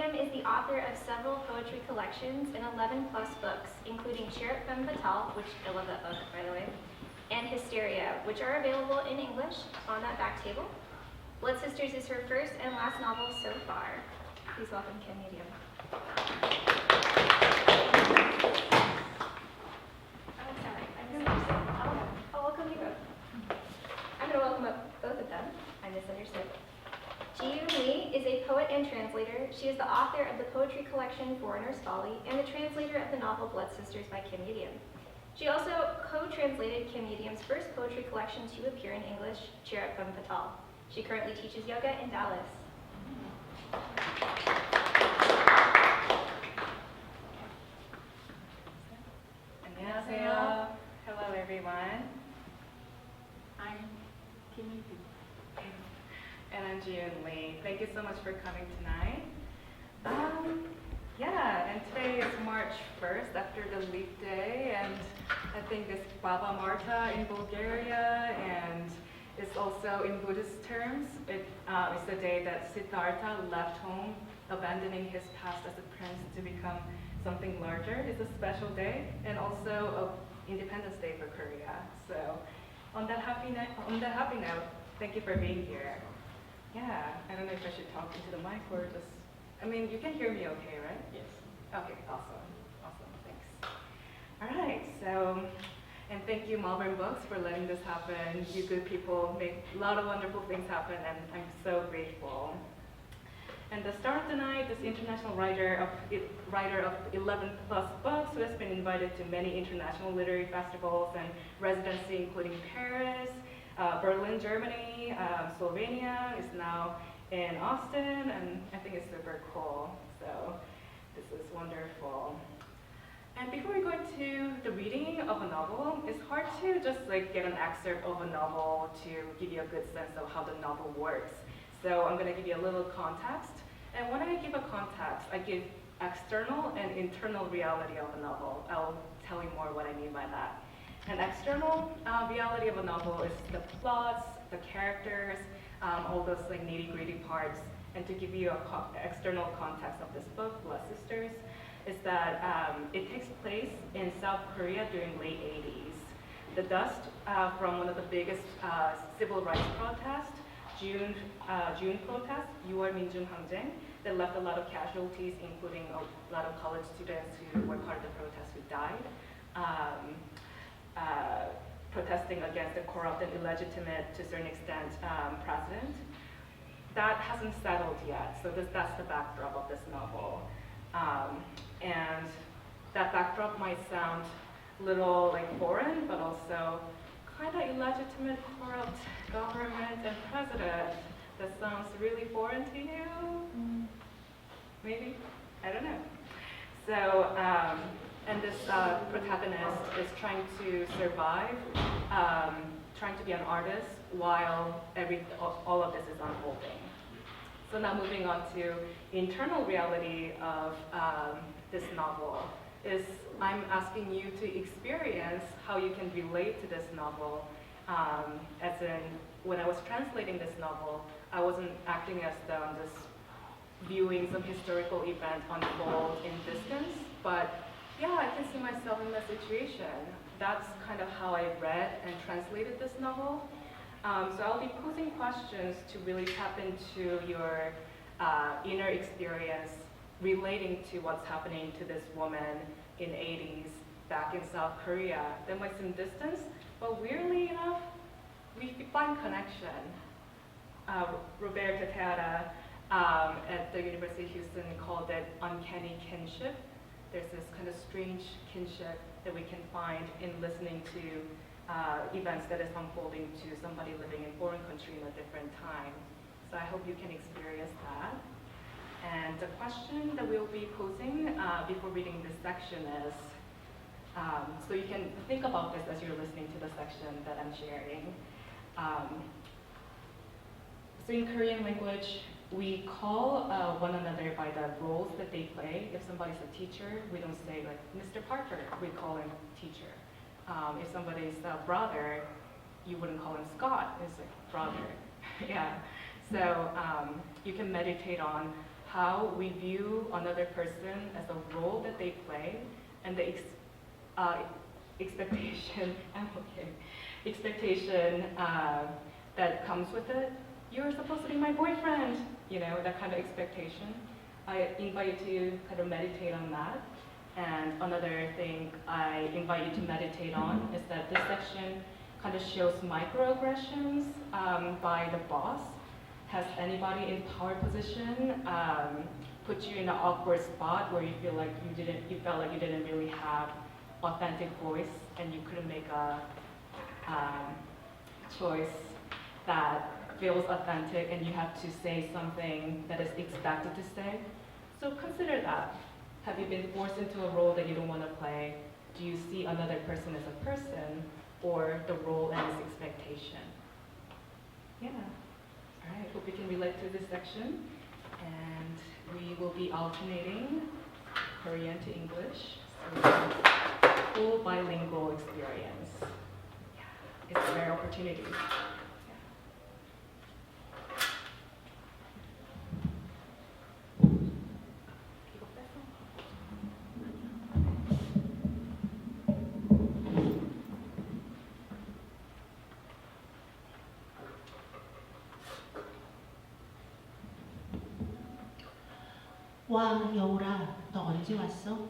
Yideum is the author of several poetry collections and 11 plus books, including Cherub Femme Fatale, which I love that book, by the way, and Hysteria, which are available in English on that back table. Blood Sisters is her first and last novel so far. Please welcome Kim Yideum. Oh, sorry. I'll welcome you both. I'm going to welcome up both of them. I misunderstood. Jiyoon Lee is a poet and translator. She is the author of the poetry collection Foreigner's Folly and the translator of the novel Blood Sisters by Kim Yideum. She also co-translated Kim Yideum's first poetry collection to appear in English, Cherub Femme Fatale. She currently teaches yoga in Dallas. 안녕하세요. Hello everyone. I'm Kim Yideum. And I'm Jiyoon Lee. Thank you so much for coming tonight. And today is March 1st after the leap day, and I think it's Baba Marta in Bulgaria, and it's also in Buddhist terms. It's the day that Siddhartha left home, abandoning his past as a prince to become something larger. It's a special day, and also Independence Day for Korea. So, on that happy note, thank you for being here. Yeah, I don't know if I should talk into the mic or just, you can hear me okay, right? Yes. Okay, awesome, thanks. All right, so, and thank you Malvern Books for letting this happen. You good people make a lot of wonderful things happen, and I'm so grateful. And the star of the night is international writer of 11 plus books, who has been invited to many international literary festivals and residency, including Paris, Berlin, Germany, Slovenia, is now in Austin, and I think it's super cool. So this is wonderful. And before we go into the reading of a novel, it's hard to just get an excerpt of a novel to give you a good sense of how the novel works. So I'm going to give you a little context. And when I give a context, I give external and internal reality of a novel. I'll tell you more what I mean by that. An external reality of a novel is the plots, the characters, all those nitty-gritty parts. And to give you an external context of this book, Blood Sisters, is that it takes place in South Korea during late 80s. The dust from one of the biggest civil rights protests, June protest, 6월 민중항쟁, that left a lot of casualties, including a lot of college students who were part of the protest who died. Protesting against the corrupt and illegitimate, to a certain extent, president. That hasn't settled yet, so that's the backdrop of this novel. And that backdrop might sound a little foreign, but also kind of illegitimate, corrupt government and president. That sounds really foreign to you? Maybe? I don't know. So, and this protagonist is trying to survive, trying to be an artist while all of this is unfolding. So now moving on to internal reality of this novel is I'm asking you to experience how you can relate to this novel. As in, when I was translating this novel, I wasn't acting as though I'm just viewing some historical event unfold in distance, but yeah, I can see myself in that situation. That's kind of how I read and translated this novel. So I'll be posing questions to really tap into your inner experience relating to what's happening to this woman in 80s back in South Korea. That might seem distance, but weirdly enough, we find connection. Roberto Tejada at the University of Houston called it uncanny kinship. There's this kind of strange kinship that we can find in listening to events that is unfolding to somebody living in a foreign country in a different time. So I hope you can experience that. And the question that we'll be posing before reading this section is, so you can think about this as you're listening to the section that I'm sharing. So in Korean language, we call one another by the roles that they play. If somebody's a teacher, we don't say Mr. Parker, we call him teacher. If somebody's a brother, you wouldn't call him Scott, it's brother. Yeah. So you can meditate on how we view another person as a role that they play and the expectation, I'm okay, expectation that comes with it. You're supposed to be my boyfriend, you know, that kind of expectation. I invite you to kind of meditate on that. And another thing I invite you to meditate on is that this section kind of shows microaggressions by the boss. Has anybody in power position put you in an awkward spot where you felt like you didn't really have authentic voice and you couldn't make a choice that feels authentic and you have to say something that is expected to say? So consider that. Have you been forced into a role that you don't want to play? Do you see another person as a person or the role and its expectation? Yeah. All right, hope you can relate to this section. And we will be alternating Korean to English. So full bilingual experience. Yeah, it's a rare opportunity. 와, 여울아, 너 언제 왔어?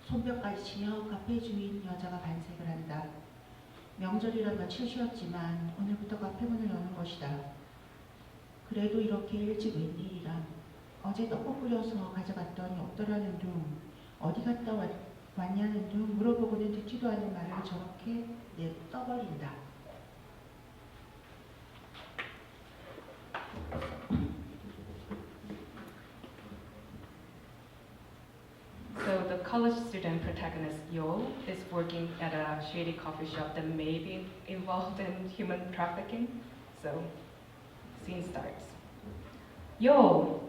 손뼉까지 치며 카페 주인 여자가 반색을 한다. 명절이라 며칠 쉬었지만 오늘부터 카페 문을 여는 것이다. 그래도 이렇게 일찍 웬일이람. 어제 떡국 끓여서 가져갔더니 없더라는 둥. 어디 갔다 왔냐는 둥 물어보고는 듣지도 않은 말을 저렇게 떠벌린다. So the college student protagonist Yo is working at a shady coffee shop that may be involved in human trafficking. So, scene starts. Yo,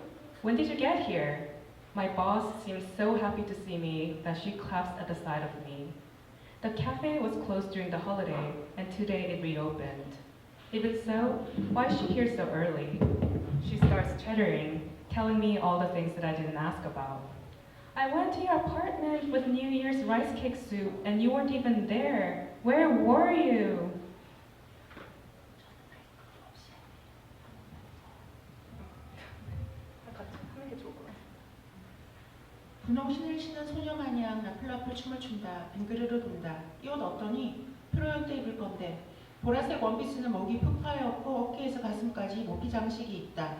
when did you get here? My boss seems so happy to see me that she claps at the sight of me. The cafe was closed during the holiday, and today it reopened. Even so, why is she here so early? She starts chattering, telling me all the things that I didn't ask about. I went to your apartment with New Year's rice cake soup and you weren't even there. Where were you? 분홍신을 신은 소녀 마냥 라플라플 춤을 춘다. 빙그르르 돈다. 이 옷 어떠니? 프로연 때 입을 건데. 보라색 원피스는 목이 푹 파였고 어깨에서 가슴까지 목기 장식이 있다.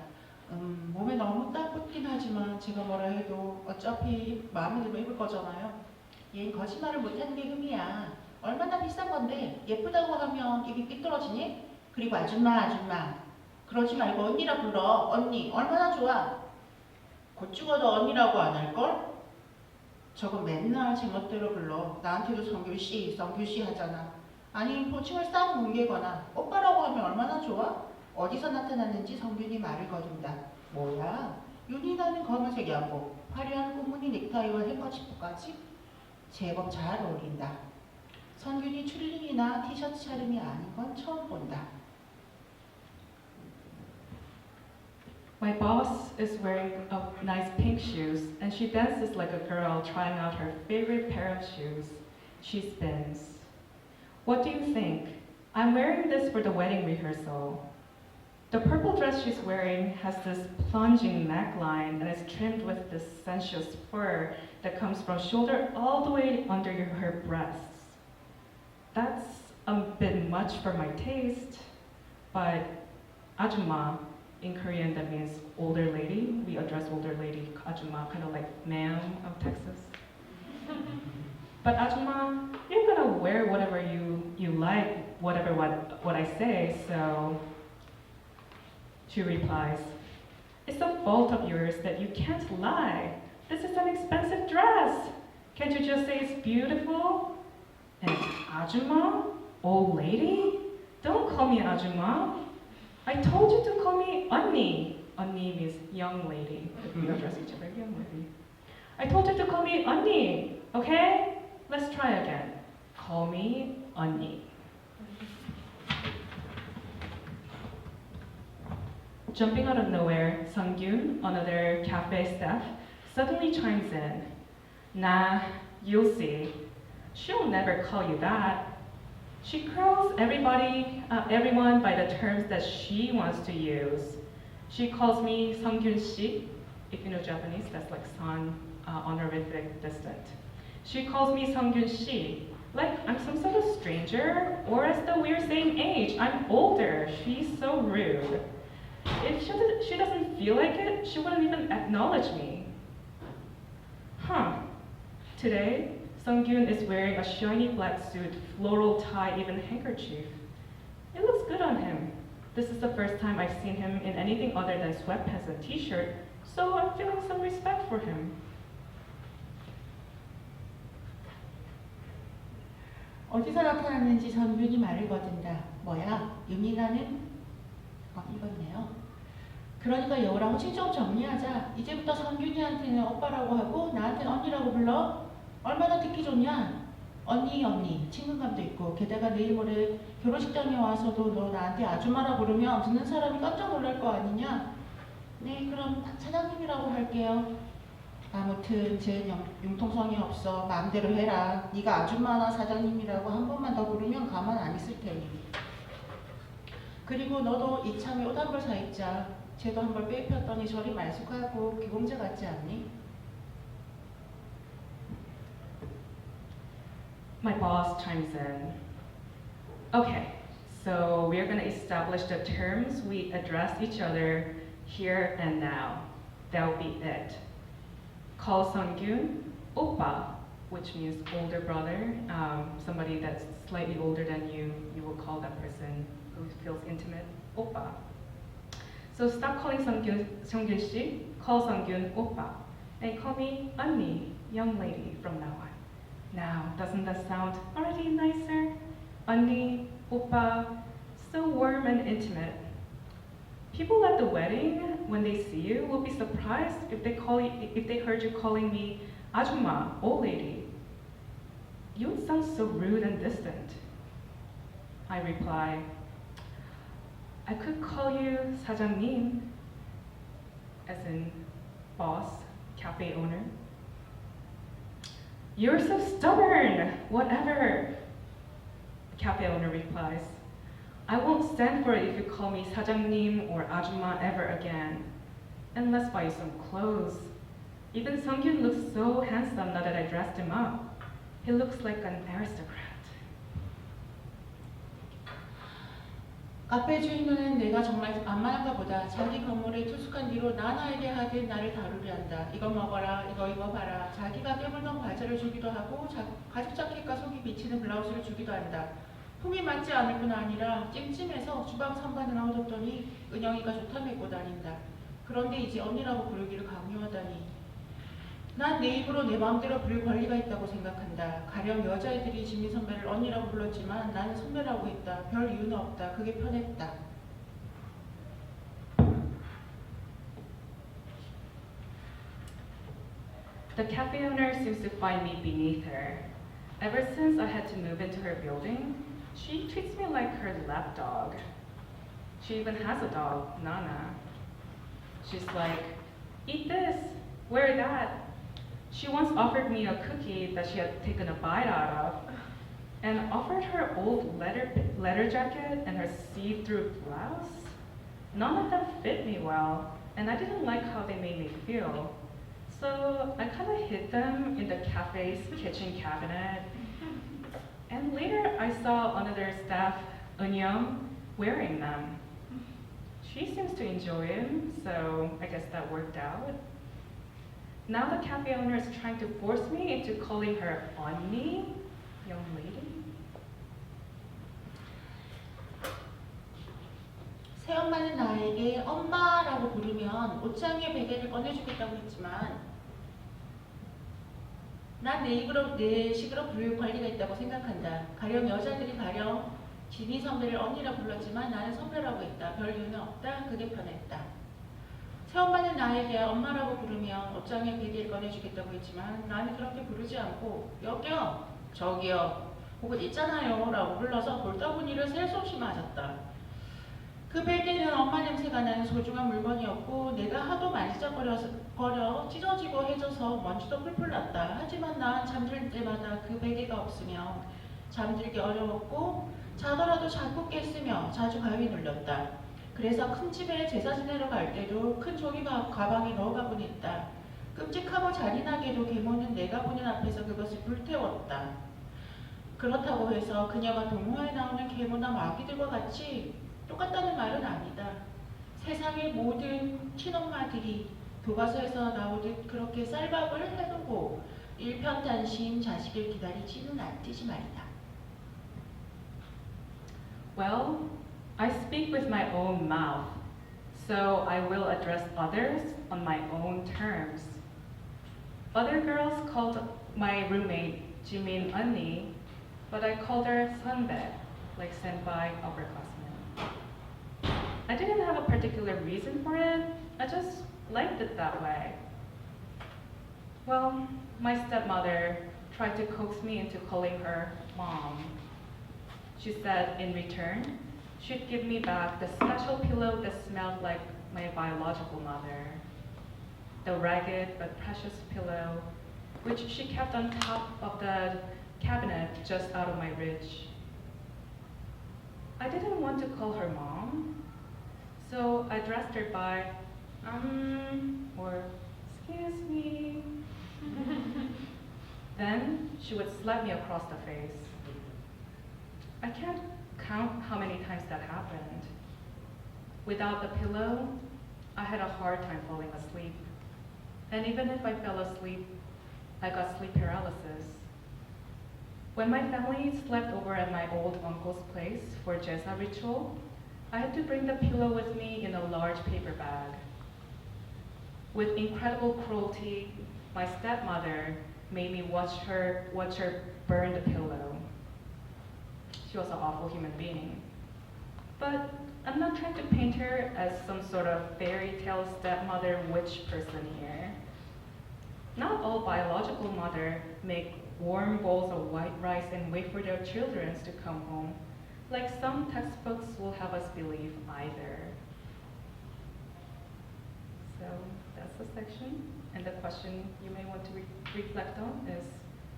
몸에 너무 딱 붙긴 하지만 제가 뭐라 해도 어차피 마음에 들면 입을 거잖아요. 얜 거짓말을 못하는 게 흠이야. 얼마나 비싼 건데 예쁘다고 하면 입이 삐뚤어지니? 그리고 아줌마 그러지 말고 언니라 불러. 언니 얼마나 좋아. 곧 죽어도 언니라고 안 할걸? 저건 맨날 제멋대로 불러. 나한테도 성규씨 하잖아. 아니 호칭을 싹 뭉개거나 오빠라고 하면 얼마나 좋아? 어디서 나타났는지 성균이 말을 거둔다. 뭐야? 윤이 나는 검은색 양복, 화려한 꽃무늬 넥타이와 행거치프까지? 제법 잘 어울린다. 성균이 추리닝이나 티셔츠 차림이 아닌 건 처음 본다. My boss is wearing nice pink shoes and she dances like a girl trying out her favorite pair of shoes. She spins. What do you think? I'm wearing this for the wedding rehearsal. The purple dress she's wearing has this plunging neckline and is trimmed with this sensuous fur that comes from shoulder all the way under her breasts. That's a bit much for my taste, but ajumma, in Korean that means older lady. We address older lady, ajumma, kind of like ma'am of Texas. But ajumma, you're gonna wear whatever you like, whatever what I say, so she replies, it's a fault of yours that you can't lie. This is an expensive dress. Can't you just say it's beautiful? And ajumma? Old lady? Don't call me ajumma. I told you to call me 언니. 언니 means young lady. We address each other, young lady. I told you to call me 언니, okay? Let's try again. Call me 언니. jumping out of nowhere, Sung-gyun, another cafe staff, suddenly chimes in. Nah, you'll see. She'll never call you that. She calls everyone by the terms that she wants to use. She calls me Sung-gyun si. If you know Japanese, that's like son, honorific distant. She calls me Sung-gyun si, like I'm some sort of stranger, or as though we're same age. I'm older. She's so rude. If she doesn't feel like it, she wouldn't even acknowledge me. Huh. Today, Sung-gyun is wearing a shiny black suit, floral tie, even handkerchief. It looks good on him. This is the first time I've seen him in anything other than sweatpants and t-shirt, so I'm feeling some respect for him. 어디서 나타났는지 선균이 말을 거둔다. 뭐야? 윤이라는? 이건네요. 그러니까 여우랑 신청 정리하자. 이제부터 선균이한테는 오빠라고 하고 나한테는 언니라고 불러. 얼마나 듣기 좋냐? 언니, 친근감도 있고 게다가 내일 모레 결혼식장에 와서도 너 나한테 아줌마라 부르면 듣는 사람이 깜짝 놀랄 거 아니냐? 네, 그럼 사장님이라고 할게요. 아무튼 쟤는 융통성이 없어. 마음대로 해라. 네가 아줌마나 사장님이라고 한 번만 더 부르면 가만 안 있을 테니. 그리고 너도 이참에 옷 한 벌 사입자. 쟤도 한 벌 빼입혔더니 저리 말쑥하고 귀공자 같지 않니? My boss chimes in. Okay, so we're gonna establish the terms we address each other here and now. That'll be it. Call Sung-gyun oppa, which means older brother, somebody that's slightly older than you will call that person who feels intimate, oppa. So stop calling Sung-gyun si, call Sung-gyun oppa, and call me 언니, young lady from now on. Now, doesn't that sound already nicer? 언니, oppa, so warm and intimate. People at the wedding, when they see you, will be surprised if they heard you calling me 아줌마, old lady. You would sound so rude and distant. I reply, I could call you 사장님, as in boss, cafe owner. You're so stubborn, whatever. The cafe owner replies, I won't stand for it if you call me 사장님 or 아줌마 ever again. And let's buy you some clothes. Even Sung-gyun looks so handsome now that I dressed him up. He looks like an aristocrat. 카페 주인은 내가 정말 안만한가 보다. 자기 건물에 투숙한 뒤로 나나에게 하듯 나를 다루려 한다. 이거 먹어라, 이거 봐라. 자기가 깨물던 과자를 주기도 하고 가죽 자켓과 속이 비치는 블라우스를 주기도 한다. 품이 맞지 않을 뿐 아니라 찜찜해서 주방 선반에 넣어뒀더니 은영이가 좋다며 입고 다닌다. 그런데 이제 언니라고 부르기를 강요하다니. 난 내 입으로 내 마음대로 부를 권리가 있다고 생각한다. 가령 여자애들이 지민 선배를 언니라고 불렀지만 나는 선배라고 했다. 별 이유는 없다. 그게 편했다. The cafe owner seems to find me beneath her. Ever since I had to move into her building, she treats me like her lapdog. She even has a dog, Nana. She's like, eat this, wear that. She once offered me a cookie that she had taken a bite out of, and offered her old leather jacket and her see-through blouse. None of them fit me well, and I didn't like how they made me feel. So I kind of hid them in the cafe's kitchen cabinet. And later I saw another staff, Eun-young, wearing them. She seems to enjoy him, so I guess that worked out. Now the cafe owner is trying to force me into calling her 언니, young lady. 새엄마는 나에게 엄마라고 부르면 옷장에 베개를 꺼내주겠다고 했지만 난 내 식으로 부를 권리가 있다고 생각한다. 가령 여자들이 지민 선배를 언니라 불렀지만 나는 선배라고 했다. 별 이유는 없다. 그게 편했다. 새엄마는 나에게 엄마라고 부르면 옷장에 베개를 꺼내주겠다고 했지만 나는 그렇게 부르지 않고 여기요, 저기요, 혹은 있잖아요 라고 불러서 볼따구니를 셀 수 없이 맞았다. 그 베개는 엄마 냄새가 나는 소중한 물건이었고 내가 하도 만지작거려 찢어지고 해져서 먼지도 풀풀 났다. 하지만 난 잠들 때마다 그 베개가 없으면 잠들기 어려웠고 자더라도 자꾸 깼으며 자주 바위 눌렸다. 그래서 큰 집에 제사 지내러 갈 때도 큰 종이 가방에 넣어가곤 했다. 끔찍하고 잔인하게도 계모는 내가 보는 앞에서 그것을 불태웠다. 그렇다고 해서 그녀가 동화에 나오는 계모나 마귀들과 같이 똑같다는 말은 아니다. 세상의 모든 친엄마들이 교과서에서 나오듯 그렇게 쌀밥을 해두고 일편단심 자식을 기다리지는 않듯이 말이다. Well, I speak with my own mouth, so I will address others on my own terms. Other girls called my roommate Jimin Anni, but I called her Sunbae, like senpai, upperclassmen. I didn't have a particular reason for it, I just liked it that way. Well, my stepmother tried to coax me into calling her mom. She said in return, she'd give me back the special pillow that smelled like my biological mother. The ragged but precious pillow, which she kept on top of the cabinet just out of my reach. I didn't want to call her mom, so I addressed her by, or excuse me. Then she would slap me across the face. I can't count how many times that happened. Without the pillow, I had a hard time falling asleep. And even if I fell asleep, I got sleep paralysis. When my family slept over at my old uncle's place for Jesa ritual, I had to bring the pillow with me in a large paper bag. With incredible cruelty, my stepmother made me watch her burn the pillow. She was an awful human being. But I'm not trying to paint her as some sort of fairy tale stepmother witch person here. Not all biological mothers make warm bowls of white rice and wait for their children to come home, like some textbooks will have us believe either. So that's the section. And the question you may want to reflect on is,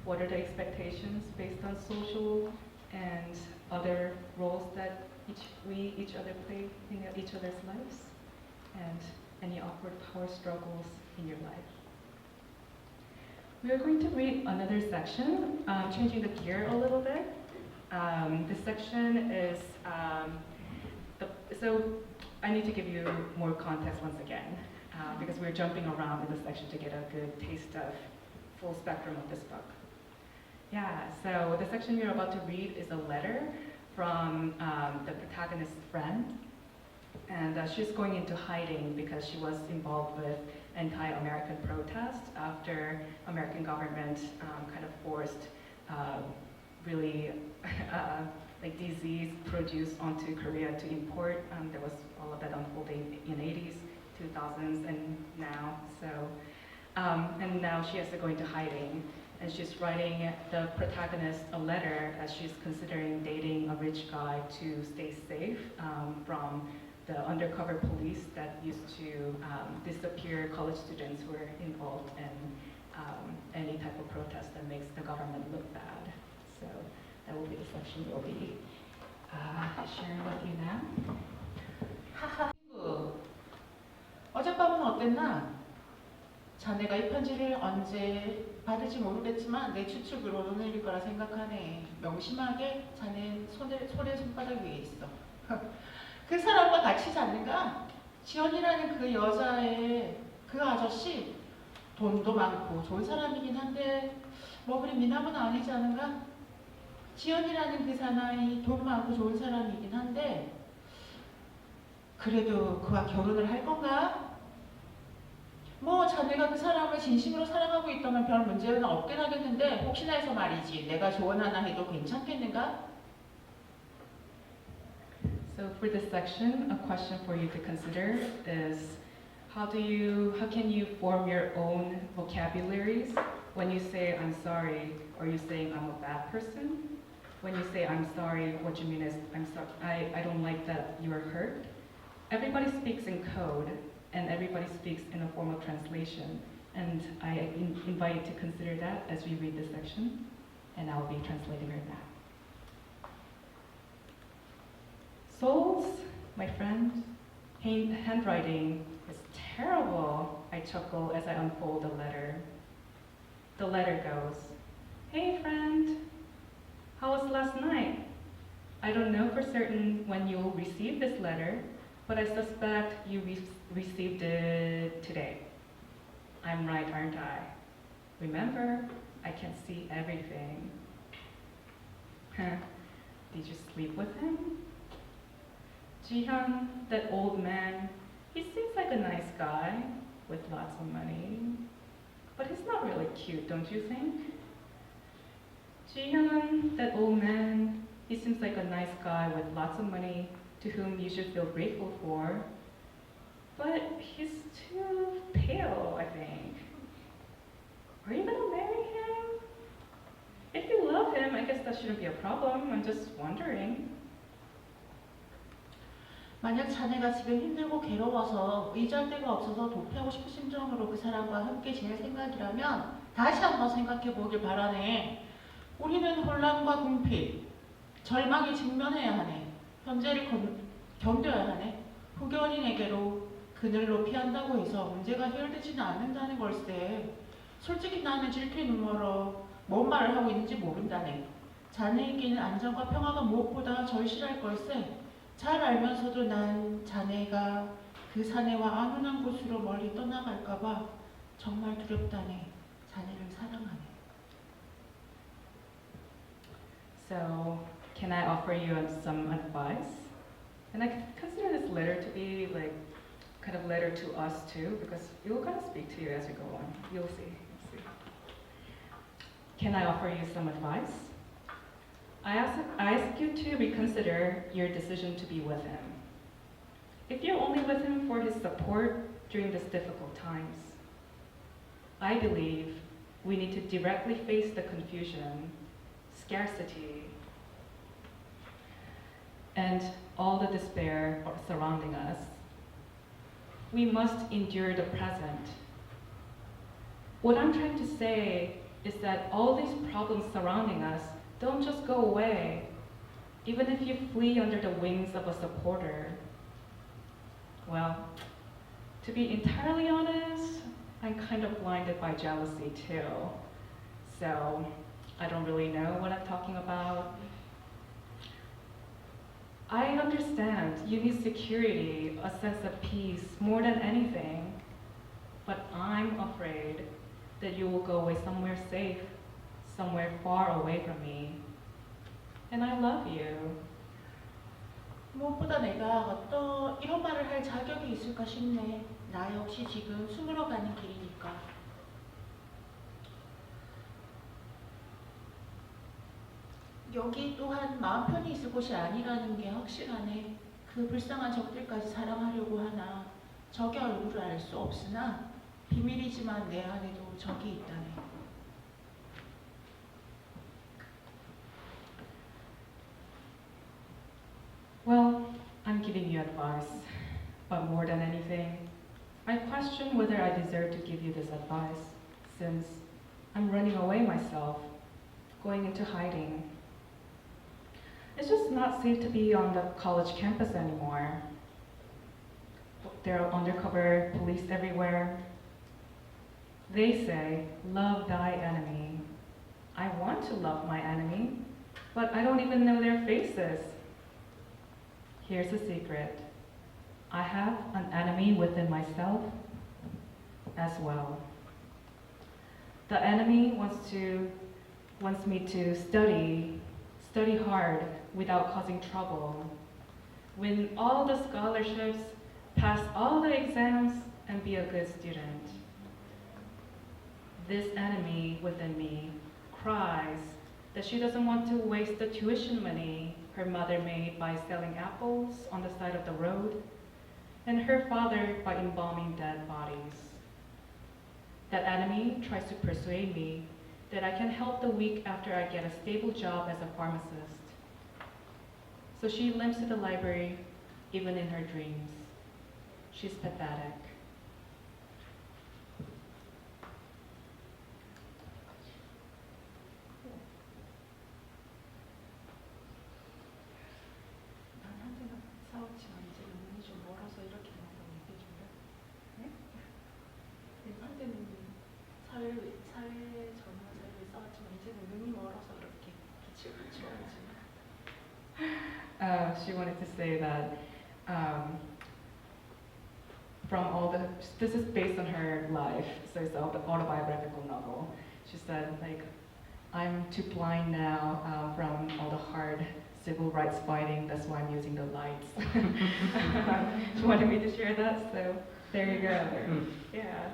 what are the expectations based on social and other roles that each other play in each other's lives, and any awkward power struggles in your life. We are going to read another section, changing the gear a little bit. This section is, so I need to give you more context once again, because we're jumping around in this section to get a good taste of full spectrum of this book. Yeah, so the section we're about to read is a letter from the protagonist's friend, and she's going into hiding because she was involved with anti-American protests after American government kind of forced really like disease produce onto Korea to import. There was all of that unfolding in 80s, 2000s, and now. So, and now she has to go into hiding. And she's writing the protagonist a letter as she's considering dating a rich guy to stay safe from the undercover police that used to disappear college students who were involved in any type of protest that makes the government look bad. So that will be the section we'll be sharing with you now. 친구, 어젯밤은 어땠나? 자네가 이 편지를 언제 받을지 모르겠지만 내 추측으로 오늘일 거라 생각하네. 명심하게 자네 손에 손바닥 위에 있어. 그 사람과 같이 잤는가? 지연이라는 그 여자의 그 아저씨 돈도 많고 좋은 사람이긴 한데 뭐 그리 미남은 아니지 않은가? 지연이라는 그 사나이 돈 많고 좋은 사람이긴 한데 그래도 그와 결혼을 할 건가? 뭐 자네가 그 사람을 진심으로 사랑하고 있다면 별 문제는 없긴 하겠는데 혹시나 해서 말이지 내가 조언 하나 해도 괜찮겠는가? So for this section, a question for you to consider is, how can you form your own vocabularies? When you say I'm sorry, are you saying I'm a bad person? When you say I'm sorry, what you mean is I don't like that you are hurt. everybody speaks in code and everybody speaks in a formal translation. And I invite you to consider that as we read this section, and I'll be translating her now. Souls, my friend, handwriting is terrible. I chuckle as I unfold the letter. The letter goes, "Hey friend, how was last night? I don't know for certain when you'll receive this letter, but I suspect you received it today. I'm right, aren't I? Remember, I can see everything." Did you sleep with him? Jiyoon, that old man, he seems like a nice guy with lots of money, but he's not really cute, don't you think? Jiyoon, that old man, he seems like a nice guy with lots of money to whom you should feel grateful for, but he's too pale, I think. Are you gonna marry him? If you love him, I guess that shouldn't be a problem. I'm just wondering. 만약 자네가 집에 힘들고 괴로워서 의지할 데가 없어서 도피하고 싶은 심정으로 그 사람과 함께 지낼 생각이라면 다시 한번 생각해 보길 바라네. 우리는 혼란과 궁핍, 절망에 직면해야 하네. 현재를 견뎌야 하네. 후견인에게로 그늘로 피한다고 해서 문제가 해결되지는 않는다는 걸세. 솔직히 나는 질투에 눈멀어 뭔 말을 하고 있는지 모른다네. 자네에게는 안정과 평화가 무엇보다 절실할 걸세. 잘 알면서도 난 자네가 그 사내와 안온한 곳으로 멀리 떠나갈까봐 정말 두렵다네. 자네를 사랑하네. So, can I offer you some advice? And I consider this letter to be like kind of letter to us too, because it will kind of speak to you as we go on. You'll see. You'll see. Can I offer you some advice? I ask you to reconsider your decision to be with him. If you're only with him for his support during these difficult times, I believe we need to directly face the confusion, scarcity, and all the despair surrounding us. We must endure the present. What I'm trying to say is that all these problems surrounding us don't just go away, even if you flee under the wings of a supporter. Well, to be entirely honest, I'm kind of blinded by jealousy too. So I don't really know what I'm talking about. I understand you need security, a sense of peace more than anything, but I'm afraid that you will go away somewhere safe, somewhere far away from me. And I love you. 무엇보다 내가 이런 말을 할 자격이 있을까 싶네. 나 역시 지금 숨으러 가는 길이니까. 여기 또한 마음 편히 있을 곳이 아니라는 게 확실하네. 그 불쌍한 적들까지 사랑하려고 하나 적의 얼굴을 알 수 없으나 비밀이지만 내 안에도 적이 있다네. Well, I'm giving you advice, but more than anything, I question whether I deserve to give you this advice, since I'm running away myself, going into hiding. It's just not safe to be on the college campus anymore. There are undercover police everywhere. They say, love thy enemy. I want to love my enemy, but I don't even know their faces. Here's a secret. I have an enemy within myself as well. The enemy wants me to study hard without causing trouble, win all the scholarships, pass all the exams, and be a good student. This enemy within me cries that she doesn't want to waste the tuition money her mother made by selling apples on the side of the road, and her father by embalming dead bodies. That enemy tries to persuade me that I can help the weak after I get a stable job as a pharmacist. So she limps to the library, even in her dreams. She's pathetic. 난 한때는 싸웠지만 이제 눈이 좀 멀어서 이렇게 한다고 얘기해 줄래? 네? 한때는 사회 전혀 사회에 싸웠지만 이제는 눈이 멀어서 이렇게 빛을 비춰야지. She wanted to say that from all the, this is based on her life, so it's an autobiographical novel. She said, like, I'm too blind now from all the hard civil rights fighting, that's why I'm using the lights. She wanted me to share that, so there you go. Yeah.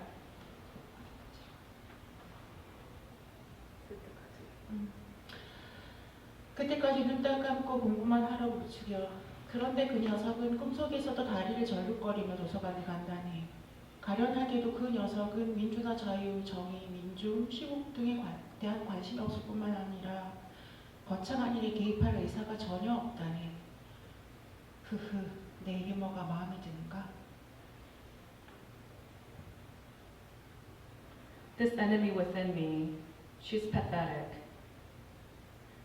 그때까지 눈 딱 감고 공부만 하러 부추겨. 그런데 그 녀석은 꿈속에서도 다리를 절룩거리며 도서관에 간다네. 가련하게도 그 녀석은 민주나 자유, 정의, 민중, 시국 등에 대한 관심이 없을 뿐만 아니라 거창한 일에 개입할 의사가 전혀 없다네. 내 유머가 마음에 드는가? This enemy within me, she's pathetic.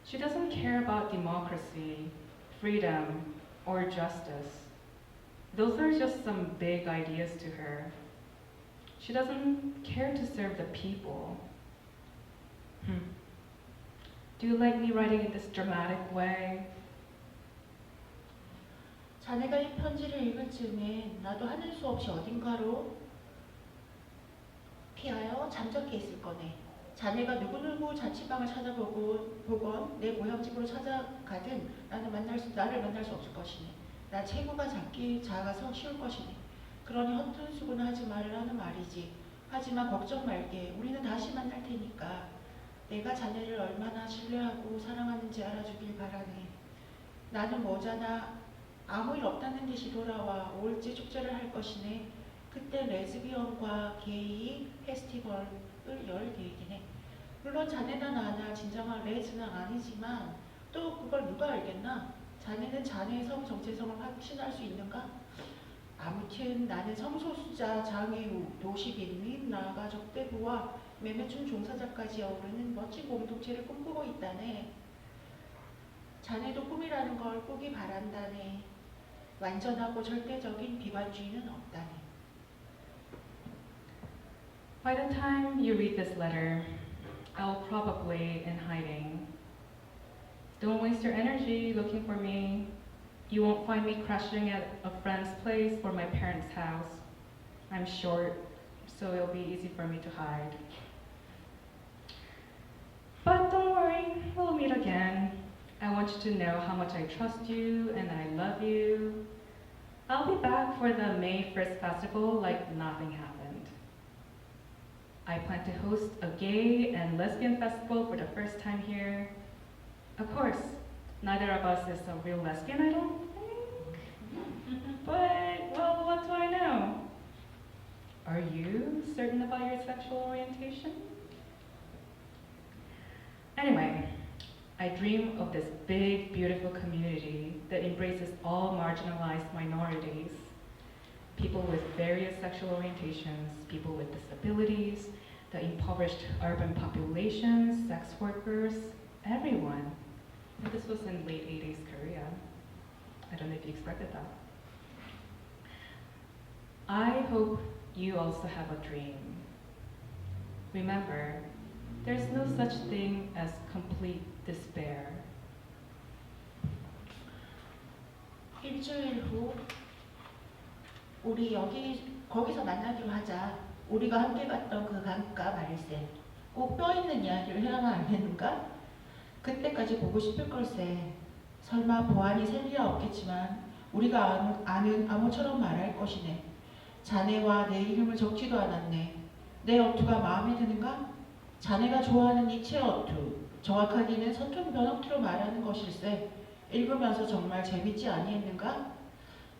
She doesn't care about democracy, freedom, or justice. Those are just some big ideas to her. She doesn't care to serve the people. Do you like me writing in this dramatic way? 자네가 이 편지를 읽을 즈음에 나도 하늘 수 없이 어딘가로 피하여 잠적해 있을 거네. 자네가 누구누구 자취방을 찾아보건 내 고향집으로 찾아가든 나를 만날 수 없을 것이네. 나 체구가 작아서 쉬울 것이네. 그러니 허튼 수고는 하지 말라는 말이지. 하지만 걱정 말게. 우리는 다시 만날 테니까. 내가 자네를 얼마나 신뢰하고 사랑하는지 알아주길 바라네. 나는 뭐잖아. 아무 일 없다는 듯이 돌아와 5일째 축제를 할 것이네. 그때 레즈비언과 게이 페스티벌을 열 계획이네. 물론 자네나 나나 진정한 레즈는 아니지만 또 그걸 누가 알겠나? 자네는 자네의 성 정체성을 확신할 수 있는가? 아무튼 나는 성소수자, 장애우, 도시빈 및 나아가 적대부와 매매충 종사자까지 어우르는 멋진 공동체를 꿈꾸고 있다네. 자네도 꿈이라는 걸 꾸기 바란다네. 완전하고 절대적인 비관주의는 없다네. By the time you read this letter, I'll probably in hiding. Don't waste your energy looking for me. You won't find me crashing at a friend's place or my parents' house. I'm short, so it'll be easy for me to hide. But don't worry, we'll meet again. I want you to know how much I trust you and I love you. I'll be back for the May 1st festival like nothing happened. I plan to host a gay and lesbian festival for the first time here. Of course, neither of us is a real lesbian, I don't think. But, well, what do I know? Are you certain about your sexual orientation? Anyway, I dream of this big, beautiful community that embraces all marginalized minorities, people with various sexual orientations, people with disabilities, the impoverished urban populations, sex workers, everyone. And this was in late 80s Korea. I don't know if you expected that. I hope you also have a dream. Remember, there's no such thing as complete despair. 일주일 후 우리 거기서 만나기로 하자. 우리가 함께 갔던 그 강가 말세. 꼭 뼈 있는 이야기를 해야만 안 되는가? 그때까지 보고 싶을 걸세. 설마 보안이 셀리야 없겠지만 우리가 아는 암호처럼 말할 것이네. 자네와 내 이름을 적지도 않았네. 내 어투가 마음에 드는가? 자네가 좋아하는 니체의 어투. 정확하게는 서툰 변어투로 말하는 것일세. 읽으면서 정말 재밌지 아니했는가?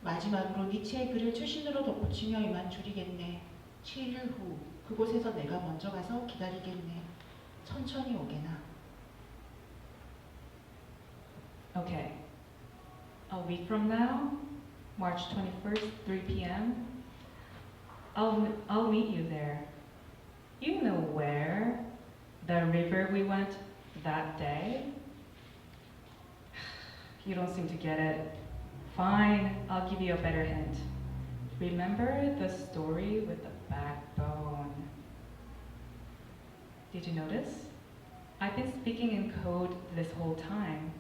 마지막으로 니체의 글을 최신으로 덧붙이며 이만 줄이겠네. 7일 후 그곳에서 내가 먼저 가서 기다리겠네. 천천히 오게나. Okay. A week from now, March 21st, 3 p.m., I'll meet you there. You know where? The river we went that day? You don't seem to get it. Fine, I'll give you a better hint. Remember the story with the backbone? Did you notice? I've been speaking in code this whole time.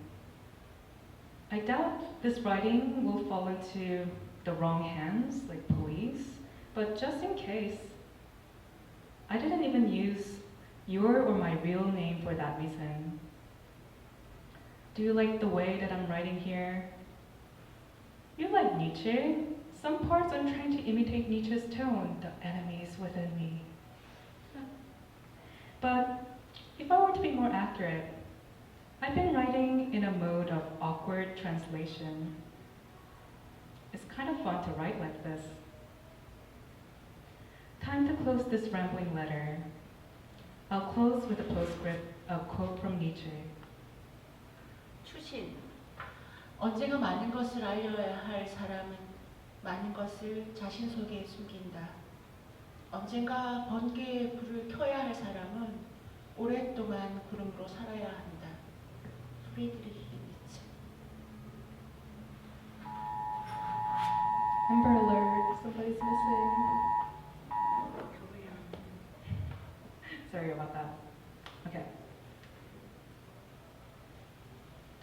I doubt this writing will fall into the wrong hands, like police, but just in case. I didn't even use your or my real name for that reason. Do you like the way that I'm writing here? You like Nietzsche? Some parts I'm trying to imitate Nietzsche's tone, the enemies within me. But if I were to be more accurate, I've been writing in a mode of awkward translation. It's kind of fun to write like this. Time to close this rambling letter. I'll close with a postscript, a quote from Nietzsche. 추신. 언젠가 많은 것을 알려야 할 사람은 많은 것을 자신 속에 숨긴다. 언젠가 번개의 불을 켜야 할 사람은 오랫동안 구름으로 살아야 한다. 프리드리히 니체. Amber alert, somebody's missing. Sorry about that. Okay.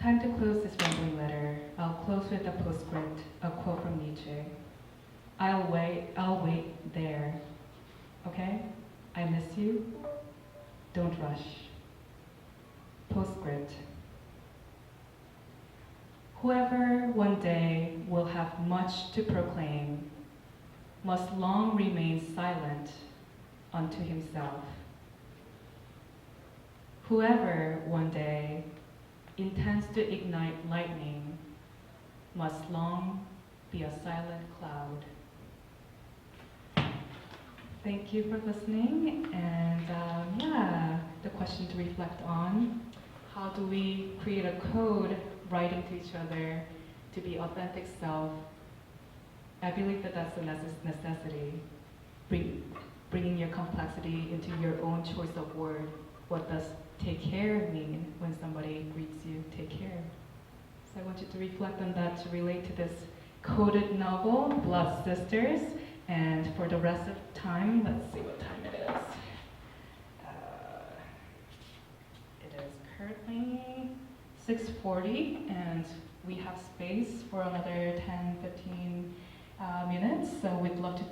Time to close this rambling letter. I'll close with a postscript, a quote from Nietzsche. I'll wait there. Okay? I miss you. Don't rush. Postscript. Whoever one day will have much to proclaim must long remain silent unto himself. Whoever one day intends to ignite lightning must long be a silent cloud. Thank you for listening, and yeah, the question to reflect on: how do we create a code writing to each other to be authentic self? I believe that that's a necessity. Bringing your complexity into your own choice of word. What does take care mean when somebody greets you, take care? So I want you to reflect on that to relate to this coded novel, Blood Sisters. And for the rest of time, let's see what time it is. It is currently 6:40, and we have space for another 10, 15 minutes. So we'd love to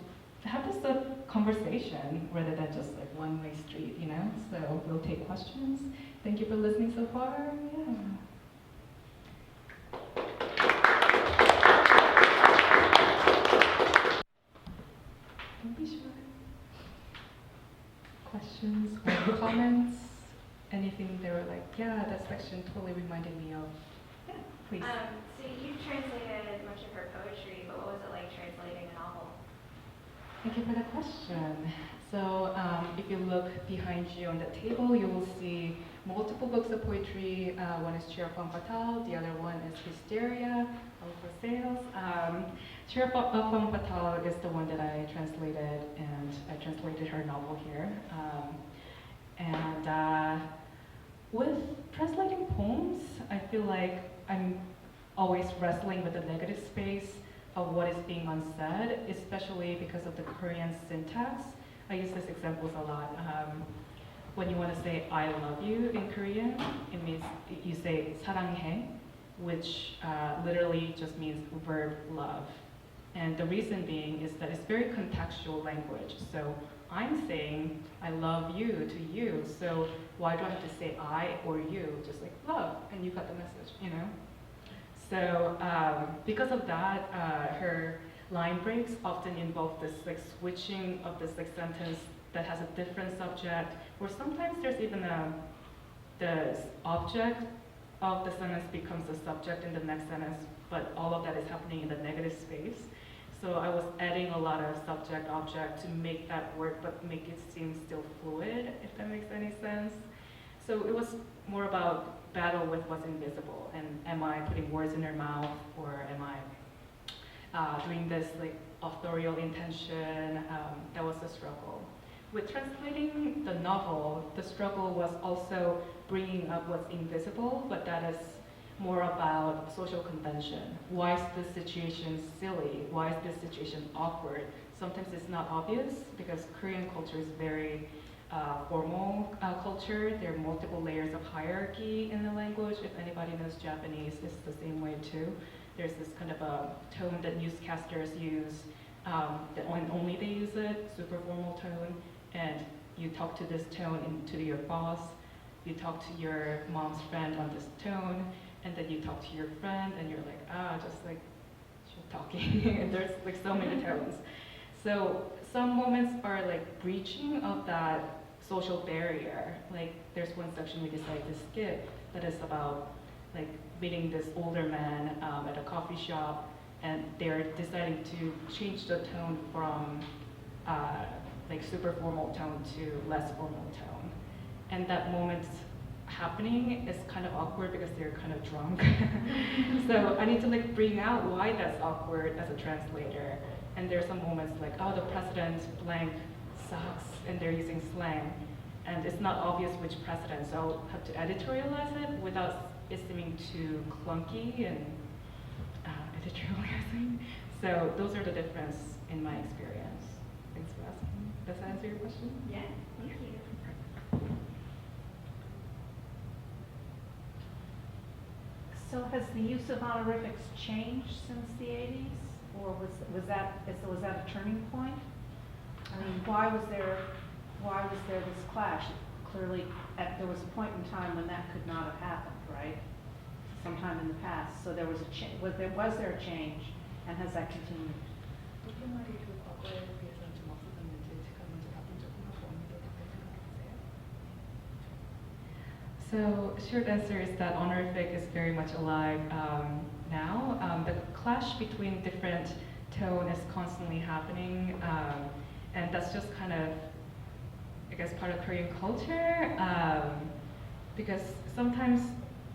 have this a conversation rather than just like one-way street, you know? So we'll take questions. Thank you for listening so far. Yeah. Don't be shy. Questions or comments? Anything they were like, yeah, that section totally reminded me of. Yeah, please. So you translated much of her poetry, but what was it like translating a novel? Thank you for the question. So if you look behind you on the table, you will see multiple books of poetry. One is Cheer Femme Fatale, the other one is Hysteria, all for sales. Cheer Femme Fatale is the one that I translated, and I translated her novel here. With translating poems, I feel like I'm always wrestling with the negative space of what is being unsaid, especially because of the Korean syntax. I use these examples a lot. When you want to say I love you in Korean, it means you say 사랑해, which literally just means verb love. And the reason being is that it's very contextual language. So I'm saying I love you to you, so why do I have to say I or you? Just like love, and you got the message, you know? So because of that, her line breaks often involve this like switching of this like sentence that has a different subject, or sometimes there's even the object of the sentence becomes the subject in the next sentence, but all of that is happening in the negative space. So I was adding a lot of subject object to make that work, but make it seem still fluid, if that makes any sense. So it was more about battle with what's invisible, and am I putting words in her mouth, or am I doing this like authorial intention. That was the struggle. With translating the novel, the struggle was also bringing up what's invisible, but that is more about social convention. Why is this situation silly? Why is this situation awkward? Sometimes it's not obvious because Korean culture is very formal culture. There are multiple layers of hierarchy in the language. If anybody knows Japanese, it's the same way too. There's this kind of a tone that newscasters use, that only they use it, super formal tone, and you talk to this tone to your boss, you talk to your mom's friend on this tone, and then you talk to your friend and you're like, just like she's talking. And there's like so many tones. So some moments are like breaching of that social barrier. Like there's one section we decided to skip that is about like meeting this older man at a coffee shop, and they're deciding to change the tone from like super formal tone to less formal tone. And that moment's happening is kind of awkward because they're kind of drunk. So I need to like bring out why that's awkward as a translator. And there's some moments like, oh, the president blank sucks, and they're using slang. And it's not obvious which president, so I'll have to editorialize it without it seeming too clunky and editorializing. So those are the difference in my experience. Thanks for asking. Does that answer your question? Yeah, thank you. So has the use of honorifics changed since the 80s? Or was that a turning point? I mean, why was there this clash? Clearly, there was a point in time when that could not have happened, right? Sometime in the past. So there was a change. Was there a change, and has that continued? So short answer is that honorific is very much alive now. The clash between different tone is constantly happening, and that's just kind of, I guess, part of Korean culture, because sometimes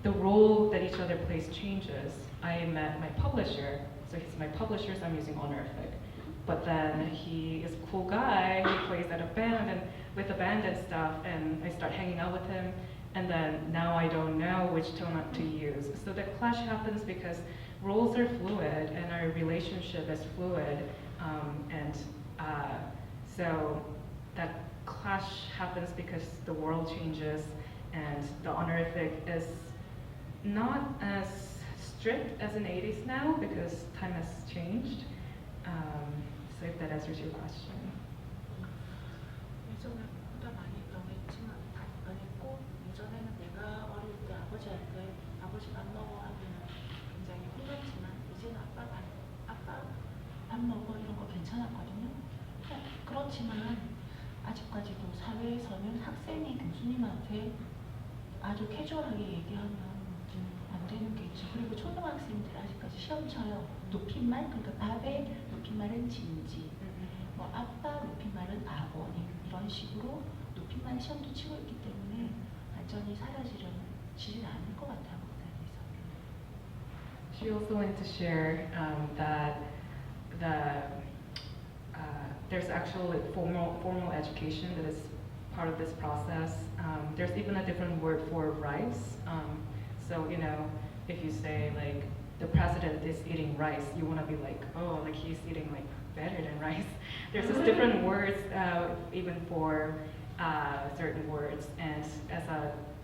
the role that each other plays changes. I met my publisher, so he's my publisher, so I'm using honorific. But then he is a cool guy, he plays at a band and with a band and stuff, and I start hanging out with him, and then now I don't know which tone to use. So the clash happens because roles are fluid and our relationship is fluid, and so that clash happens because the world changes and the honorific is not as strict as in 80s now because time has changed. So if that answers your question. 예전보다 많이 변했지만 변했고, 예전에는 내가 어릴 때 아버지한테 아버지 밥 먹어 하면 굉장히 혼났지만 이제는 아빠 밥 먹어 이런 거 괜찮았거든요. 그렇지만 아직까지도 사회에서는 학생이 교수님한테 아주 캐주얼하게 얘기하면 안 되는 게 있죠. 그리고 초등학생들 아직까지 시험 쳐요. 높임말, 그러니까 밥의 높임말은 진지, 뭐 아빠 높임말은 아버님, 이런 식으로 높임말 시험도 치고 있기 때문에 완전히 사라지진 않을 것 같아요. She also wanted to share that there's actually formal education that is part of this process. There's even a different word for rice. So you know, if you say like the president is eating rice, you want to be like, oh, like he's eating like better than rice. There's just different words even for certain words, and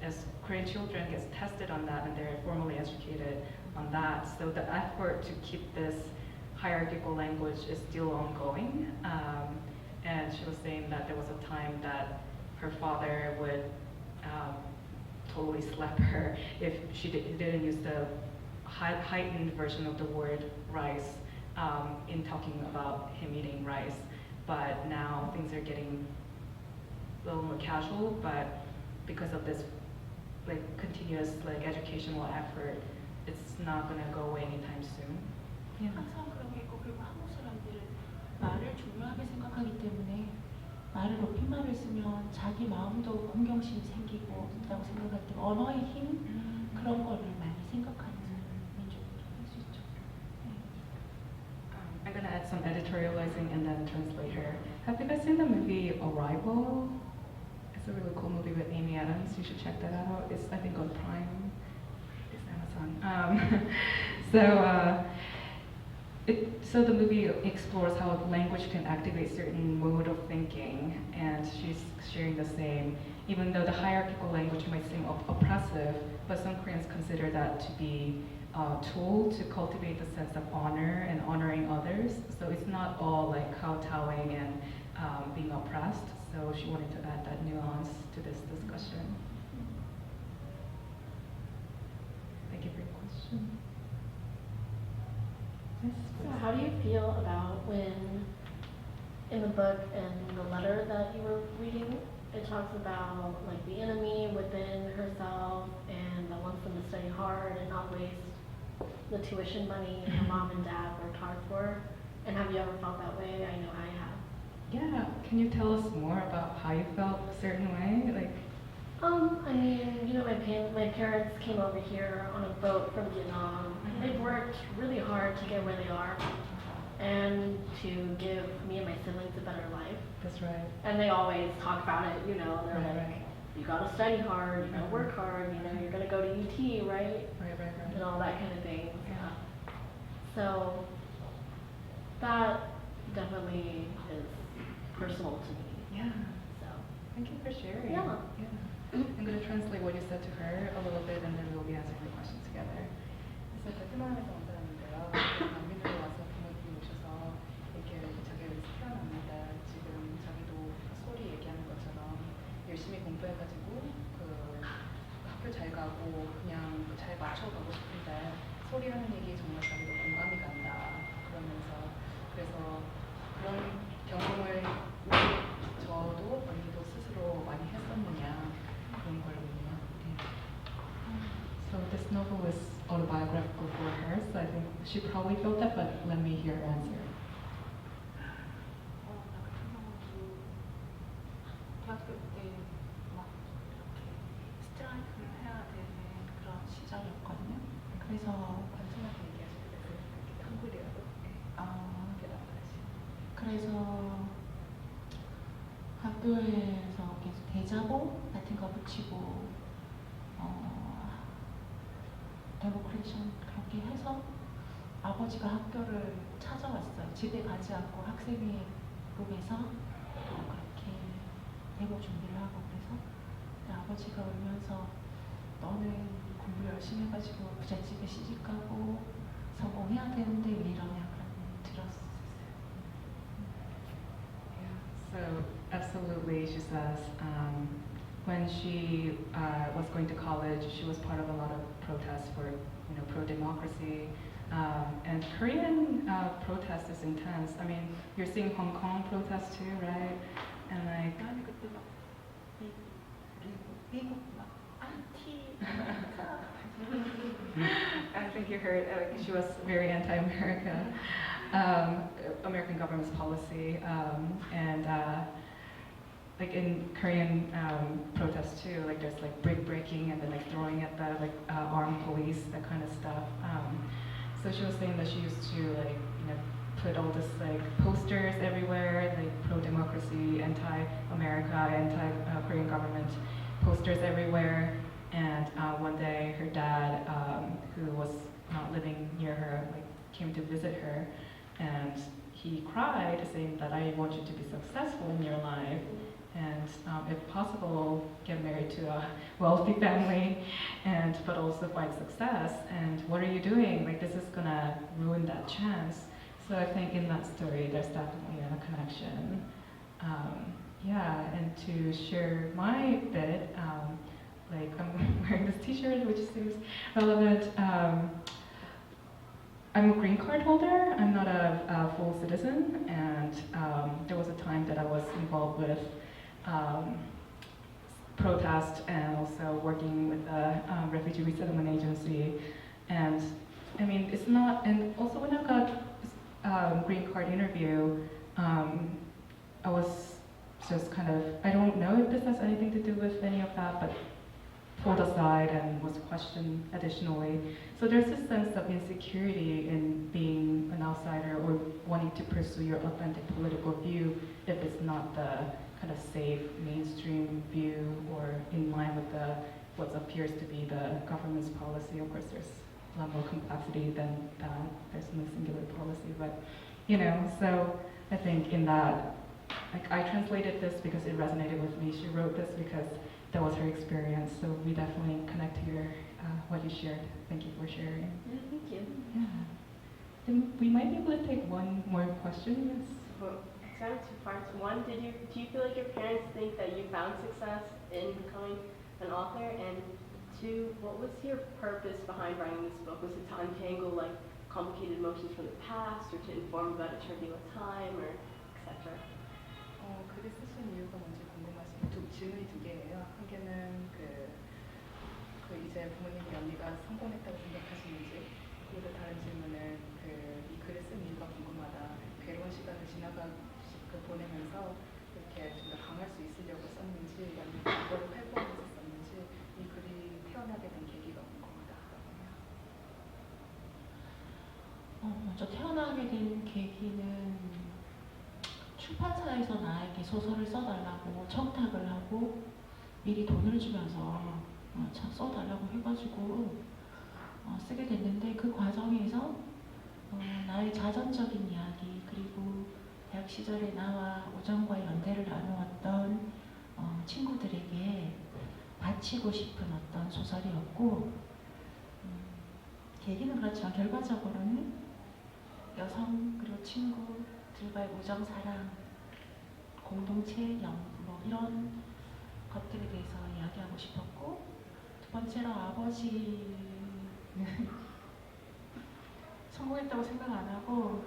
as Korean children gets tested on that and they're formally educated on that, so the effort to keep this hierarchical language is still ongoing. And she was saying that there was a time that her father would totally slap her if she didn't use the heightened version of the word rice in talking about him eating rice. But now things are getting a little more casual, but because of this like continuous like educational effort, it's not gonna go away anytime soon. Yeah. 항상 그런 게 있고, 그리고 한국 사람들은 말을 중요하게 생각하기 때문에 말을 높임말을 쓰면 자기 마음도 공경심이 생기고 있다고 생각할 때 언어의 힘 그런 거를 많이 생각하는 민족이라고 할 수 있죠. I'm gonna add some editorializing, and then translator. Have you guys seen the movie Arrival? It's a really cool movie with Amy Adams. You should check that out. It's, I think, on Prime. It's Amazon. So the movie explores how language can activate certain mode of thinking, and she's sharing the same. Even though the hierarchical language might seem oppressive, but some Koreans consider that to be a tool to cultivate the sense of honor and honoring others. So it's not all like kowtowing and being oppressed. So she wanted to add that nuance to this discussion. Thank you for your question. Yes, So please. how do you feel about when, in the book and the letter that you were reading, it talks about like the enemy within herself and that wants them to study hard and not waste the tuition money her mom and dad worked hard for? And have you ever felt that way? I know I have. Yeah, can you tell us more about how you felt a certain way? Like, I mean, you know, my parents came over here on a boat from Vietnam. They've worked really hard to get where they are and to give me and my siblings a better life. that's right. And they always talk about it, you know, they're Right, like, right. you gotta study hard, you gotta work hard, you know, you're gonna go to UT, right? Right. And all that kind of thing. Yeah. So that definitely is personal to me. Yeah. So Thank you for sharing. Yeah. I'm going to translate what you said to her a little bit, and then we'll be answering the questions together. 그래서 베트남에서 온 사람인데요. 난민으로 와서 부모님이 오셔서 이렇게 자기를 태어났는데 지금 자기도 소리 얘기하는 것처럼 열심히 공부해가지고 그 학교 잘 가고 그냥 잘 맞춰가고 싶은데 소리 하는 얘기 정말 자기도 공감이 간다 그러면서 그래서 그런 경험을 저도 언니도 스스로 많이 했었느냐 그런 걸 묻네요. So this novel is autobiographical for her, so I think she probably felt that, but let me hear her answer. 나 같은 경우도 대학교 때 막 이렇게 스트라이크를 해야 되는 그런 시절이었거든요. 그래서 단순하게 얘기하실 때 한글이라도 대답하시. 그래서 학교에서 계속 대자보 같은 거 붙이고 데모크레이션 그렇게 해서 아버지가 학교를 찾아왔어요. 집에 가지 않고 학생회국에서 그렇게 데모 준비를 하고 그래서 근데 아버지가 울면서 너는 공부 열심히 해가지고 부잣집에 시집가고 성공해야 되는데 왜 이러냐 그런 들었어요. So absolutely, she says, when she was going to college, she was part of a lot of protests for, pro-democracy. And Korean protest is intense. I mean, you're seeing Hong Kong protests too, right? And like, 나는 그때 막 미국 막 안티 I think you heard, she was very anti-America, American government's policy, and like in Korean protests too, like there's like brick breaking and then like throwing at the like armed police, that kind of stuff. So she was saying that she used to like put all this like posters everywhere, like pro-democracy, anti-America, anti-Korean government posters everywhere. And one day her dad, who was not living near her, like came to visit her, and he cried, saying that I want you to be successful in your life, and if possible, get married to a wealthy family, but also find success. And what are you doing? Like, this is gonna ruin that chance. So I think in that story, there's definitely a connection. And to share my bit, like I'm wearing this T-shirt, which seems relevant. I'm a green card holder. I'm not a full citizen, and there was a time that I was involved with protest and also working with a refugee resettlement agency. And I mean, it's not. And also when I got green card interview, I was just kind of. I don't know if this has anything to do with any of that, but pulled aside and was questioned additionally. So there's a sense of insecurity in being an outsider or wanting to pursue your authentic political view if it's not the kind of safe mainstream view or in line with what appears to be the government's policy. Of course, there's a lot more complexity than that. There's no singular policy, but so I think in that, like, I translated this because it resonated with me. She wrote this because that was her experience. So we definitely connect to what you shared. Thank you for sharing. Yeah, thank you. Yeah. Then we might be able to take one more question. Yes. Well, it's kind of two parts. One, do you feel like your parents think that you found success in becoming an author? And two, what was your purpose behind writing this book? Was it to untangle like complicated emotions from the past, or to inform about a turbulent time, or etc.? 글을 쓰신 이유가 뭔지 궁금하신 질문이 두 개예요. 한 개는 이제 부모님이 연기가 성공했다고 생각하시는지, 그리고 다른 질문은 이 글을 쓴 이유가 궁금하다. 괴로운 시간을 보내면서 이렇게 좀 더 강할 수 있으려고 썼는지, 아니면 그거를 회복하면서 썼는지, 이 글이 태어나게 된 계기가 궁금하다라고 해요. 먼저 태어나게 된 계기는 출판사에서 나에게 소설을 써달라고 청탁을 하고 미리 돈을 주면서 써달라고 해가지고 쓰게 됐는데, 그 과정에서 나의 자전적인 이야기, 그리고 대학 시절에 나와 우정과 연대를 나누었던 친구들에게 바치고 싶은 어떤 소설이었고, 계기는 그렇지만 결과적으로는 여성 그리고 친구들과의 우정, 사랑, 공동체, 이런 것들에 대해서 이야기하고 싶었고, 두 번째로 아버지는 성공했다고 생각 안 하고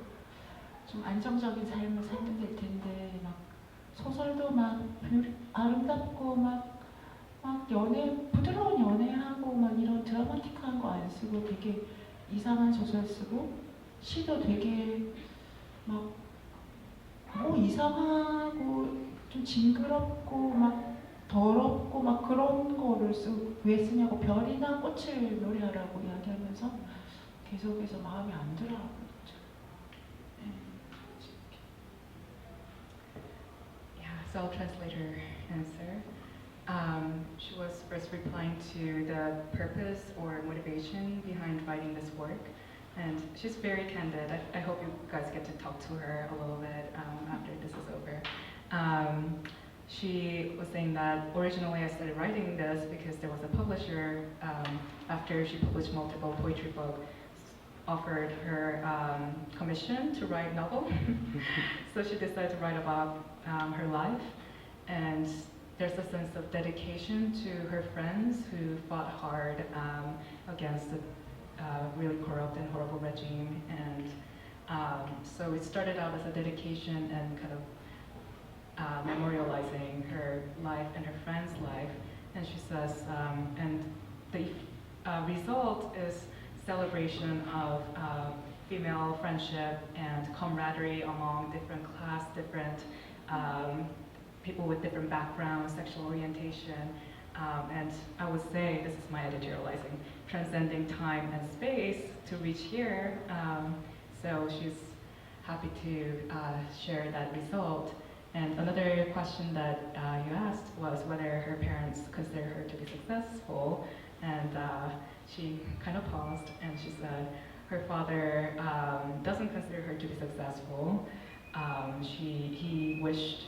좀 안정적인 삶을 살면 될 텐데, 막 소설도 막 아름답고 막 부드러운 연애하고 막 이런 드라마틱한 거 안 쓰고 되게 이상한 소설 쓰고, 시도 되게 막 이상하고 좀 징그럽고 막 더럽고 막 그런 거를 왜 쓰냐고, 별이나 꽃을 노래하라고 이야기하면서 계속해서 마음에 안 들어하고. Yeah, so I'll translate her answer. She was first replying to the purpose or motivation behind writing this work. And she's very candid. I hope you guys get to talk to her a little bit after this is over. She was saying that originally I started writing this because there was a publisher, after she published multiple poetry books, offered her commission to write a novel. So she decided to write about her life. And there's a sense of dedication to her friends who fought hard against the really corrupt and horrible regime. And so it started out as a dedication and kind of memorializing her life and her friend's life. And she says, and the result is celebration of female friendship and camaraderie among different class, different people with different backgrounds, sexual orientation. And I would say, this is my editorializing, transcending time and space to reach here. So she's happy to share that result. And another question that you asked was whether her parents consider her to be successful. And she kind of paused and she said her father doesn't consider her to be successful. He wished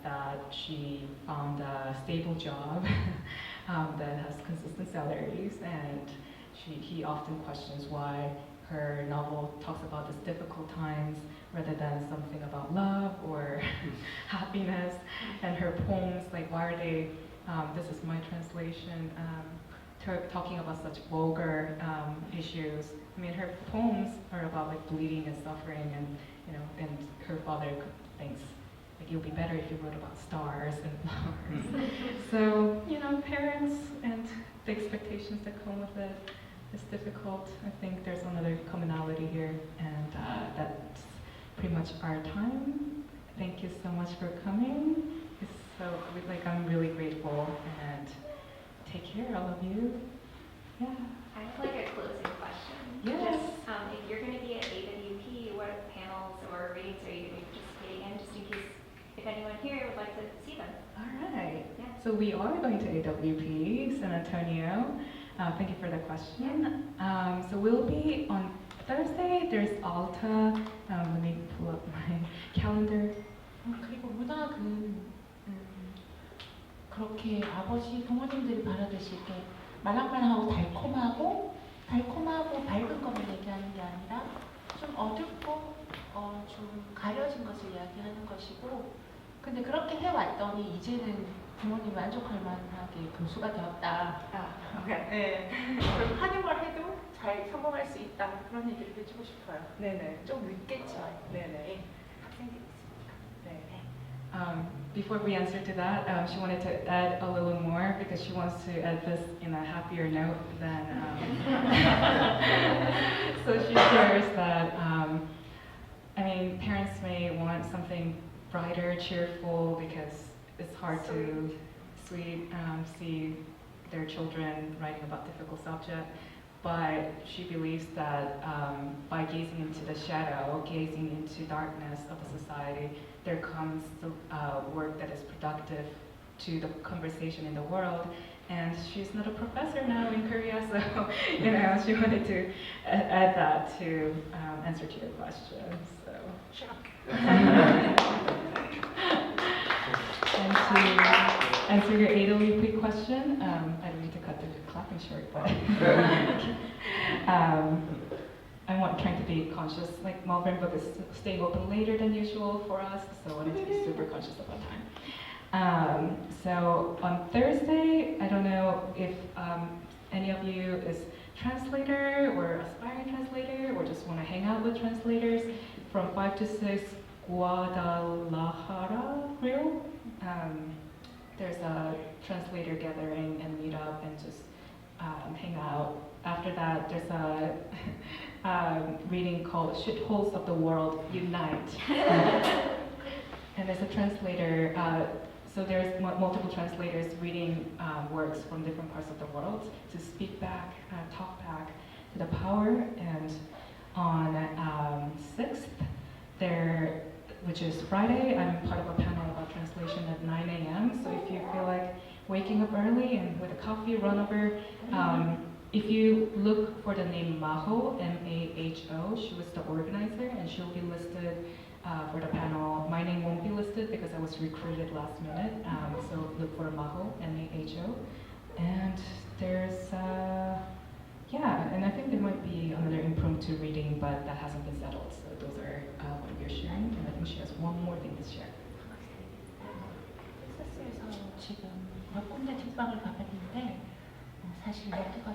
that she found a stable job that has consistent salaries, and he often questions why her novel talks about these difficult times rather than something about love or happiness. And her poems, like, why are they, this is my translation, talking about such vulgar issues. I mean, her poems are about like bleeding and suffering, and and her father thinks like it would be better if you wrote about stars and flowers. So parents and the expectations that come with it is difficult. I think there's another commonality here, and that's pretty much our time. Thank you so much for coming. It's so I'm really grateful, and take care, all of you. Yeah. I have like a closing question. Yes. Just, if you're going to be at AWP, what panels or readings are you going to be participating in, just in case if anyone here would like to see them? All right. Yeah. So we are going to AWP, San Antonio. Thank you for the question. So we'll be on Thursday. There's Alta. Let me pull up my calendar. 그리고 문학은 그렇게 아버지 부모님들이 바라듯이 이렇게 말랑말랑하고 달콤하고 밝은 것을 얘기하는 게 아니라 좀 어둡고 좀 가려진 것을 이야기하는 것이고, 근데 그렇게 해왔더니 이제는 부모님 만족할 만하게 교수가 되었다. Okay. 네. 그럼 한영을 해도 잘 성공할 수 있다. 그런 얘기를 해주고 싶어요. 네네. 좀 늦겠지만. 네네. 네. 학생들이 있으니까. 네. Before we answer to that, she wanted to add a little more because she wants to add this in a happier note than. So she shares that, I mean, parents may want something brighter, cheerful, because it's hard to see their children writing about difficult subject. But she believes that by gazing into the shadow, gazing into darkness of the society, there comes work that is productive to the conversation in the world. And she's not a professor now in Korea, so she wanted to add that to answer to your question. So. And to answer your AWP question, I don't need to cut the clapping short, but I'm trying to be conscious. Like Malvern Book is staying open later than usual for us, so I wanted to be super conscious about time. So on Thursday, I don't know if any of you is translator or aspiring translator or just want to hang out with translators from 5 to 6 Guadalajara Grill. There's a translator gathering and meet up and just hang out. After that, there's a reading called Shitholes of the World Unite. And there's a translator, so there's multiple translators reading works from different parts of the world to speak back, talk back to the power. And on 6th, which is Friday, I'm part of a panel about translation at 9 a.m. So if you feel like waking up early and with a coffee, run over. If you look for the name Maho, M-A-H-O, she was the organizer and she'll be listed for the panel. My name won't be listed because I was recruited last minute. So look for Maho, M-A-H-O. And there's, and I think there might be another impromptu reading, but that hasn't been settled. So those are what we're sharing. And I think she has one more thing to share. 텍사스에서 지금 몇 군데 특방을 가봤는데 사실 여기가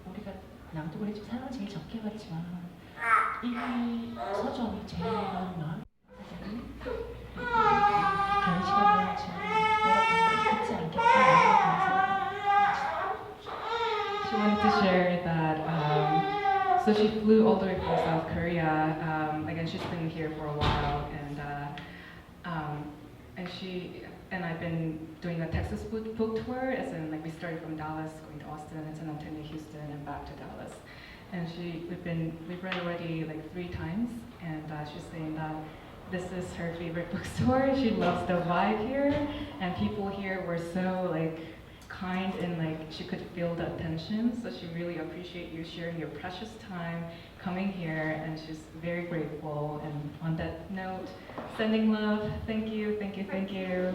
우리가 낭독을 해주고 사람을 제일 적게 봤지만 이 서점이 제일 넓은 결실을 여러분들 잊지 않겠다. She wanted to share that, so she flew all the way from South Korea. Again, she's been here for a while, and I've been doing a Texas book tour, as in like we started from Dallas, going to Austin, and San Antonio, Houston, and back to Dallas. And we've read already like 3 times, and she's saying that this is her favorite bookstore. She loves the vibe here, and people here were so like kind and like she could feel the attention. So she really appreciates you sharing your precious time coming here, and she's very grateful. And on that note, sending love. Thank you, thank you, thank you.